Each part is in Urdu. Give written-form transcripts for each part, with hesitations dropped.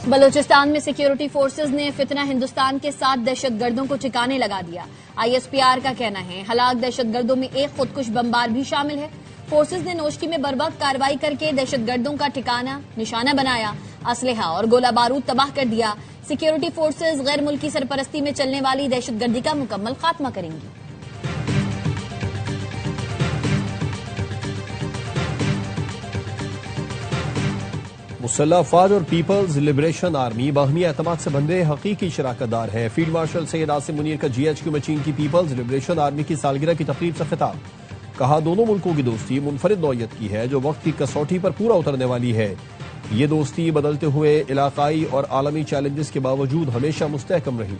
بلوچستان میں سیکیورٹی فورسز نے فتنہ ہندوستان کے 7 دہشت گردوں کو ٹھکانے لگا دیا۔ ISPR کا کہنا ہے ہلاک دہشت گردوں میں ایک خودکش بمبار بھی شامل ہے۔ فورسز نے نوشکی میں بروقت کارروائی کر کے دہشت گردوں کا ٹھکانہ نشانہ بنایا، اسلحہ اور گولہ بارود تباہ کر دیا۔ سیکیورٹی فورسز غیر ملکی سرپرستی میں چلنے والی دہشت گردی کا مکمل خاتمہ کریں گی۔ مسلح افواج اور پیپلز لبریشن آرمی باہمی اعتماد سے بندے حقیقی شراکت دار ہیں۔ فیلڈ مارشل سید عاصم منیر کا GHQ میں چین کی پیپلز لبریشن آرمی کی سالگرہ کی تقریب سے خطاب۔ کہا دونوں ملکوں کی دوستی منفرد نوعیت کی ہے جو وقت کی کسوٹی پر پورا اترنے والی ہے۔ یہ دوستی بدلتے ہوئے علاقائی اور عالمی چیلنجز کے باوجود ہمیشہ مستحکم رہی۔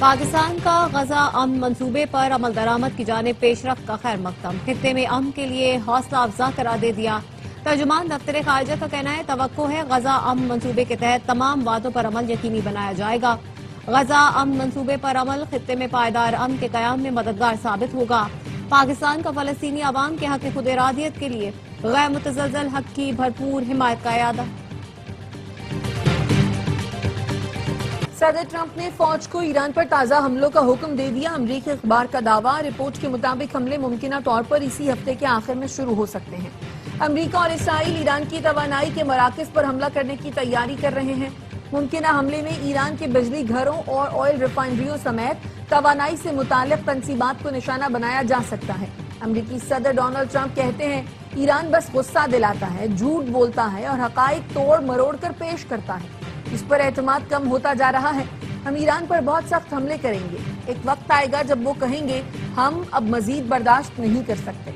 پاکستان کا غزہ امن منصوبے پر عمل درآمد کی جانب پیش رفت کا خیر مقدم، خطے میں امن کے لیے حوصلہ افزا قرار دے دیا۔ ترجمان دفتر خارجہ کا کہنا ہے توقع ہے غزہ امن منصوبے کے تحت تمام وعدوں پر عمل یقینی بنایا جائے گا۔ غزہ امن منصوبے پر عمل خطے میں پائیدار امن کے قیام میں مددگار ثابت ہوگا۔ پاکستان کا فلسطینی عوام کے حق خود ارادیت کے لیے غیر متزلزل حق کی بھرپور حمایت کا اعادہ۔ صدر ٹرمپ نے فوج کو ایران پر تازہ حملوں کا حکم دے دیا۔ امریکی اخبار کا دعویٰ، رپورٹ کے مطابق حملے ممکنہ طور پر اسی ہفتے کے آخر میں شروع ہو سکتے ہیں۔ امریکہ اور اسرائیل ایران کی توانائی کے مراکز پر حملہ کرنے کی تیاری کر رہے ہیں۔ ممکنہ حملے میں ایران کے بجلی گھروں اور آئل ریفائنریوں سمیت توانائی سے متعلق تنصیبات کو نشانہ بنایا جا سکتا ہے۔ امریکی صدر ڈونلڈ ٹرمپ کہتے ہیں ایران بس غصہ دلاتا ہے، جھوٹ بولتا ہے اور حقائق توڑ مروڑ کر پیش کرتا ہے۔ اس پر اعتماد کم ہوتا جا رہا ہے۔ ہم ایران پر بہت سخت حملے کریں گے۔ ایک وقت آئے گا جب وہ کہیں گے ہم اب مزید برداشت نہیں کر سکتے۔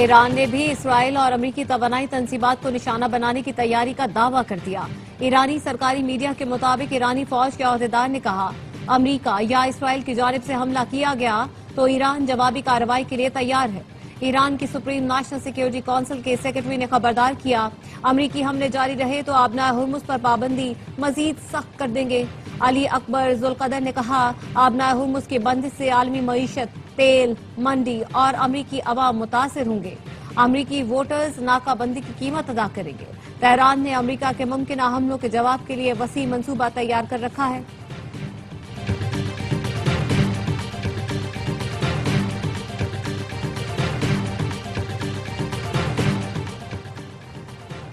ایران نے بھی اسرائیل اور امریکی توانائی تنصیبات کو نشانہ بنانے کی تیاری کا دعویٰ کر دیا۔ ایرانی سرکاری میڈیا کے مطابق ایرانی فوج کے عہدیدار نے کہا امریکہ یا اسرائیل کی جانب سے حملہ کیا گیا تو ایران جوابی کارروائی کے لیے تیار ہے۔ ایران کی سپریم نیشنل سیکیورٹی کونسل کے سیکرٹری نے خبردار کیا امریکی حملے جاری رہے تو آبنائے ہرمز پر پابندی مزید سخت کر دیں گے۔ علی اکبر ذوالقدر نے کہا آبنائے ہرمز کی بندش سے عالمی معیشت، تیل، منڈی اور امریکی عوام متاثر ہوں گے۔ امریکی ووٹرز ناکہ بندی کی قیمت ادا کریں گے۔ تہران نے امریکہ کے ممکنہ حملوں کے جواب کے لیے وسیع منصوبہ تیار کر رکھا ہے۔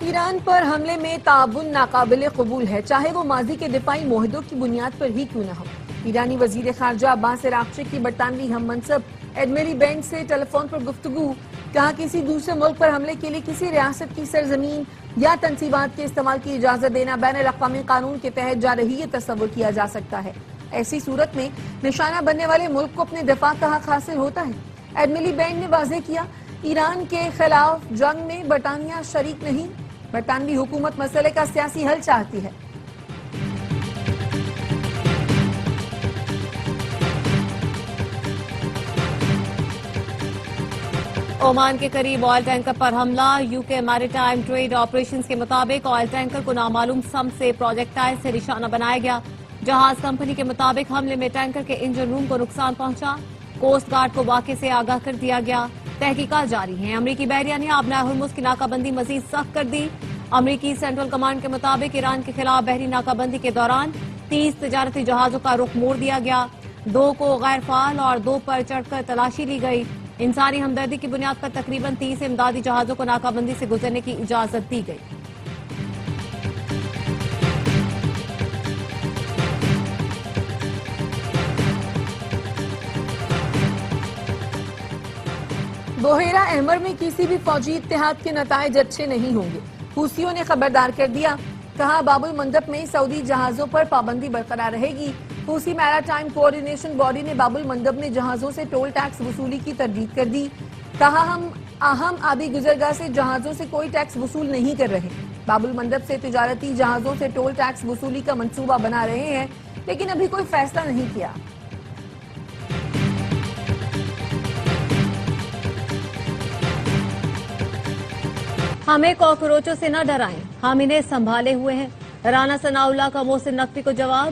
ایران پر حملے میں تعاون ناقابل قبول ہے، چاہے وہ ماضی کے دفاعی معاہدوں کی بنیاد پر ہی کیوں نہ ہو۔ ایرانی وزیر خارجہ عباس عراقچی کی برطانوی ہم منصب ایڈملی بینٹ سے ٹیلی فون پر گفتگو، کہا کسی دوسرے ملک پر حملے کے لیے کسی ریاست کی سرزمین یا تنصیبات کے استعمال کی اجازت دینا بین الاقوامی قانون کے تحت جارحی یہ تصور کیا جا سکتا ہے۔ ایسی صورت میں نشانہ بننے والے ملک کو اپنے دفاع کا حق حاصل ہوتا ہے۔ ایڈملی بینٹ نے واضح کیا ایران کے خلاف جنگ میں برطانیہ شریک نہیں، برطانوی حکومت مسئلے کا سیاسی حل چاہتی ہے۔ عمان کے قریب آئل ٹینکر پر حملہ، UK میریٹائم ٹریڈ آپریشنز کے مطابق آئل ٹینکر کو نامعلوم سمت سے پروجیکٹائل سے نشانہ بنایا گیا۔ جہاز کمپنی کے مطابق حملے میں ٹینکر کے انجن روم کو نقصان پہنچا۔ کوسٹ گارڈ کو واقعے سے آگاہ کر دیا گیا۔ تحقیقات جاری ہیں۔ امریکی بحریہ نے آبنائے ہرمز کی ناکہ بندی مزید سخت کر دی۔ امریکی سینٹرل کمانڈ کے مطابق ایران کے خلاف بحری ناکہ بندی کے دوران 30 تجارتی جہازوں کا رخ موڑ دیا گیا۔ 2 کو غیر فعال اور 2 پر چڑھ کر تلاشی لی گئی۔ انسانی ہمدردی کی بنیاد پر تقریباً 30 امدادی جہازوں کو ناکہ بندی سے گزرنے کی اجازت دی گئی۔ بحیرہ احمر میں کسی بھی فوجی اتحاد کے نتائج اچھے نہیں ہوں گے، حوثیوں نے خبردار کر دیا۔ کہا باب المندب میں سعودی جہازوں پر پابندی برقرار رہے گی۔ حوثی میراٹائم کوآرڈینیشن باڈی نے باب المندب میں جہازوں سے ٹول ٹیکس وصولی کی تردید کر دی۔ کہا ہم اہم آبی گزرگاہ سے جہازوں سے کوئی ٹیکس وصول نہیں کر رہے، باب المندب سے تجارتی جہازوں سے ٹول ٹیکس وصولی کا منصوبہ بنا رہے ہیں، لیکن ابھی کوئی فیصلہ نہیں کیا۔ ہمیں کاکروچوں سے نہ ڈرائیں، ہم انہیں سنبھالے ہوئے ہیں۔ رانا ثناء اللہ کا محسن نقوی کو جواب،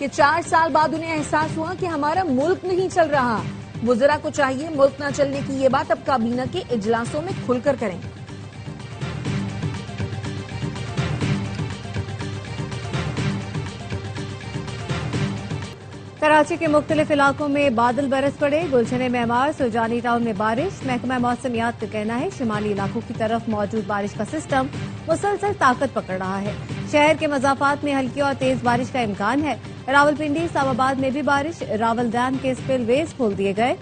کہ 4 سال بعد انہیں احساس ہوا کہ ہمارا ملک نہیں چل رہا. وزراء کو چاہیے ملک نہ چلنے کی یہ بات اب کابینہ کے اجلاسوں میں کھل کر کریں. کراچی کے مختلف علاقوں میں بادل برس پڑے. گلشن معمار سرجانی ٹاؤن میں بارش. محکمہ موسمیات کا کہنا ہے شمالی علاقوں کی طرف موجود بارش کا سسٹم مسلسل طاقت پکڑ رہا ہے. شہر کے مضافات میں ہلکی اور تیز بارش کا امکان ہے. راولپنڈی اسلام آباد میں بھی بارش. راول ڈیم کے اسپل ویز کھول دیے گئے.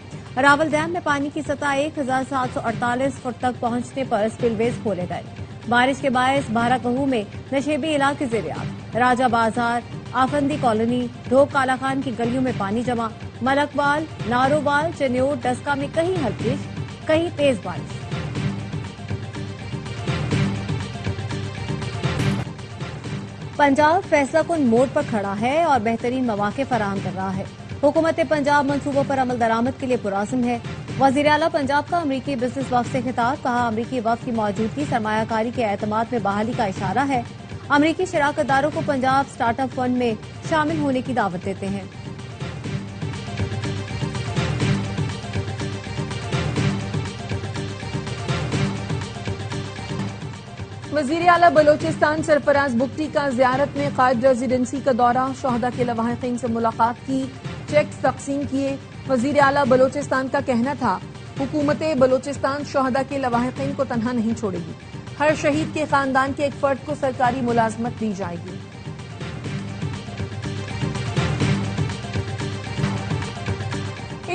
راول ڈیم میں پانی کی سطح 1748 فٹ تک پہنچنے پر اسپل ویز کھولے گئے. بارش کے باعث بارہ کہو میں نشیبی علاقے زیریاب. راجہ بازار، آفندی کالونی، ڈھوک کالا خان کی گلیوں میں پانی جمع. ملکوال، نارووال، چنیور، ڈسکا میں کہیں ہلکی کہیں تیز بارش. پنجاب فیصلہ کن موڈ پر کھڑا ہے اور بہترین مواقع فراہم کر رہا ہے. حکومت پنجاب منصوبوں پر عمل درآمد کے لیے پرعزم ہے. وزیر اعلیٰ پنجاب کا امریکی بزنس وفد سے خطاب. کہا امریکی وفد کی موجودگی سرمایہ کاری کے اعتماد میں بحالی کا اشارہ ہے. امریکی شراکت داروں کو پنجاب سٹارٹ اپ فنڈ میں شامل ہونے کی دعوت دیتے ہیں. وزیر اعلیٰ بلوچستان سرفراز بگٹی کا زیارت میں قائد ریزیڈنسی کا دورہ. شہداء کے لواحقین سے ملاقات کی. چیکس تقسیم کیے. وزیر اعلیٰ بلوچستان کا کہنا تھا حکومت بلوچستان شہداء کے لواحقین کو تنہا نہیں چھوڑے گی. ہر شہید کے خاندان کے ایک فرد کو سرکاری ملازمت دی جائے گی.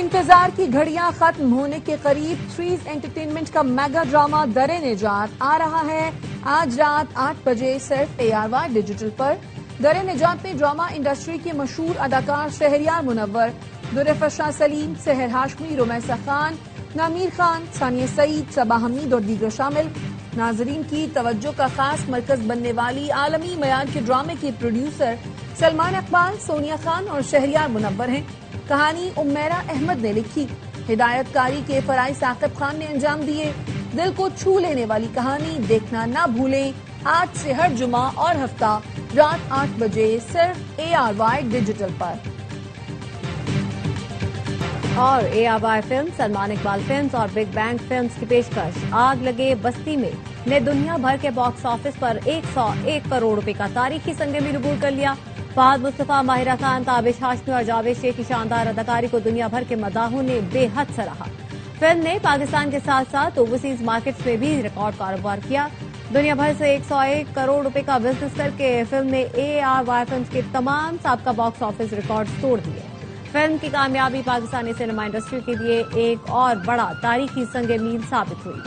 انتظار کی گھڑیاں ختم ہونے کے قریب. تھریز انٹرٹینمنٹ کا میگا ڈرامہ در نجات آ رہا ہے آج رات 8 بجے صرف ARY ڈیجیٹل پر. در نجات میں ڈرامہ انڈسٹری کے مشہور اداکار شہریار منور، درفشاں سلیم، سحر ہاشمی، رمیسہ خان، نامیر خان، ثانیہ سعید، صبا حمید اور دیگر شامل. ناظرین کی توجہ کا خاص مرکز بننے والی عالمی معیار کے ڈرامے کے پروڈیوسر سلمان اقبال، سونیا خان اور شہریار منور ہیں. کہانی امیرہ احمد نے لکھی. ہدایت کاری کے فرائض ثاقب خان نے انجام دیے. دل کو چھو لینے والی کہانی دیکھنا نہ بھولیں. آج سے ہر جمعہ اور ہفتہ رات 8 بجے صرف ARY ڈیجیٹل پر. اور ARY film, Salman Iqbal films اور بگ بینگ فلمز کی پیشکش آگ لگے بستی میں نے دنیا بھر کے باکس آفس پر 101 کروڑ روپے کا تاریخی سنگ میل عبور کر لیا. فہد مصطفیٰ، ماہرہ خان، تابش ہاشمی اور جاوید شیخ کی شاندار اداکاری کو دنیا بھر کے مداحوں نے بے حد سراہا. فلم نے پاکستان کے ساتھ ساتھ اوورسیز مارکیٹس میں بھی ریکارڈ کاروبار کیا. دنیا بھر سے 101 کروڑ روپے کا بزنس کر کے فلم نے ARY فلمز کے تمام سابقہ باکس آفس ریکارڈ توڑ دیے. فلم کی کامیابی پاکستانی سینما انڈسٹری کے لیے ایک اور بڑا تاریخی سنگ میل ثابت ہوئی.